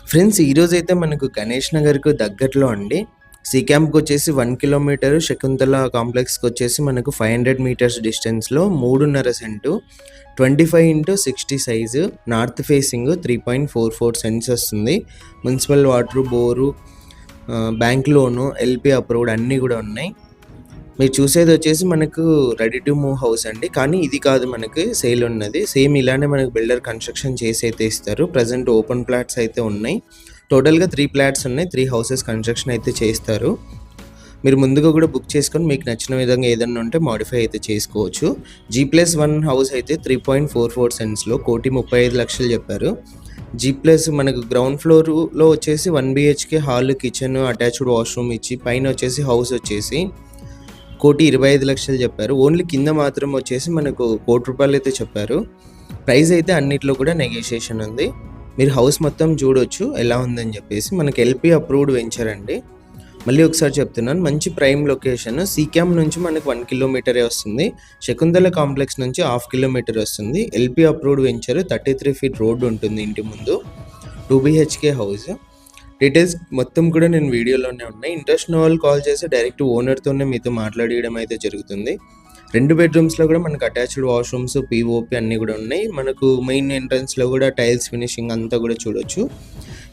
Friends ఈరోజైతే మనకు గణేష్ నగర్కు దగ్గరలో అండి. సి క్యాంప్కి వచ్చేసి 1 కిలోమీటరు, శకుంతల కాంప్లెక్స్కి వచ్చేసి మనకు 500 మీటర్స్ డిస్టెన్స్లో 3.5 cent 25x60 size north facing 3.44 cents వస్తుంది. Municipal water, bore, bank loan, LP approved అన్నీ కూడా ఉన్నాయి. మీరు చూసేది వచ్చేసి మనకు రెడీ టు మూవ్ హౌస్ అండి. కానీ ఇది కాదు, మనకి సేల్ ఉన్నది. సేమ్ ఇలానే మనకు బిల్డర్ కన్స్ట్రక్షన్ చేసి అయితే ఇస్తారు. ప్రజెంట్ ఓపెన్ ప్లాట్స్ అయితే ఉన్నాయి. టోటల్గా 3 ప్లాట్స్ ఉన్నాయి. 3 హౌసెస్ కన్స్ట్రక్షన్ అయితే చేస్తారు. మీరు ముందుగా కూడా బుక్ చేసుకొని మీకు నచ్చిన విధంగా ఏదన్నా ఉంటే మాడిఫై అయితే చేసుకోవచ్చు. G+1 హౌస్ అయితే 3.44 సెంట్స్లో 1,35,00,000 చెప్పారు. G+ మనకు గ్రౌండ్ ఫ్లోర్లో వచ్చేసి 1 BHK hall, kitchen, attached washroom ఇచ్చి పైన వచ్చేసి హౌస్ వచ్చేసి 1,25,00,000 చెప్పారు. ఓన్లీ కింద మాత్రం వచ్చేసి మనకు ₹1,00,00,000 అయితే చెప్పారు. ప్రైస్ అయితే అన్నిట్లో కూడా నెగోషియేషన్ ఉంది. మీరు హౌస్ మొత్తం చూడొచ్చు ఎలా ఉందని చెప్పేసి. మనకి ఎల్పి అప్రూవ్డ్ వెంచర్ అండి. మళ్ళీ ఒకసారి చెప్తున్నాను, మంచి ప్రైమ్ లొకేషన్. సి క్యాంప్ నుంచి మనకు 1 కిలోమీటరే వస్తుంది. శకుంతల కాంప్లెక్స్ నుంచి 1/2 కిలోమీటర్ వస్తుంది. LP approved venture, 33 feet road ఉంటుంది ఇంటి ముందు. 2 BHK హౌస్. డీటెయిల్స్ మొత్తం కూడా నేను వీడియోలోనే ఉన్నాయి. ఇంట్రెస్ట్ ఉన్న వాళ్ళు కాల్ చేసి డైరెక్ట్ ఓనర్తోనే మీతో మాట్లాడడం అయితే జరుగుతుంది. 2 బెడ్రూమ్స్లో కూడా మనకు అటాచ్డ్ వాష్రూమ్స్, పిఓపి అన్నీ కూడా ఉన్నాయి. మనకు మెయిన్ ఎంట్రన్స్లో కూడా టైల్స్ ఫినిషింగ్ అంతా కూడా చూడొచ్చు.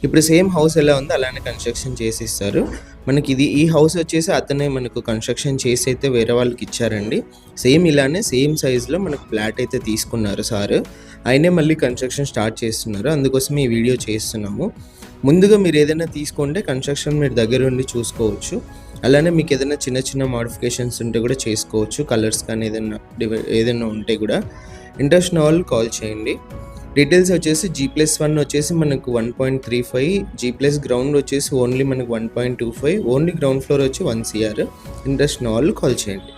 ఇప్పుడు సేమ్ హౌస్ ఎలా ఉందో అలానే కన్స్ట్రక్షన్ చేసి ఇస్తారు. మనకి ఈ హౌస్ వచ్చేసి అతనే మనకు కన్స్ట్రక్షన్ చేసి అయితే వేరే వాళ్ళకి ఇచ్చారండి. సేమ్ ఇలానే సేమ్ సైజులో మనకు ఫ్లాట్ అయితే తీసుకున్నారు సార్. ఆయనే మళ్ళీ కన్స్ట్రక్షన్ స్టార్ట్ చేస్తున్నారు. అందుకోసం ఈ వీడియో చేస్తున్నాము. ముందుగా మీరు ఏదైనా తీసుకుంటే కన్స్ట్రక్షన్ మీరు దగ్గర ఉండి చూసుకోవచ్చు. అలానే మీకు ఏదైనా చిన్న చిన్న మోడిఫికేషన్స్ ఉంటే కూడా చేసుకోవచ్చు. కలర్స్ కానీ ఏదైనా ఉంటే కూడా. ఇంట్రెస్ట్ ఉన్న వాళ్ళు కాల్ చేయండి. డీటెయిల్స్ వచ్చేసి G+1 వచ్చేసి మనకు 1.35, G+ గ్రౌండ్ వచ్చేసి ఓన్లీ మనకు 1.25, ఓన్లీ గ్రౌండ్ ఫ్లోర్ వచ్చి 1 CR. ఇంట్రెస్ట్ ఉన్న వాళ్ళు కాల్ చేయండి.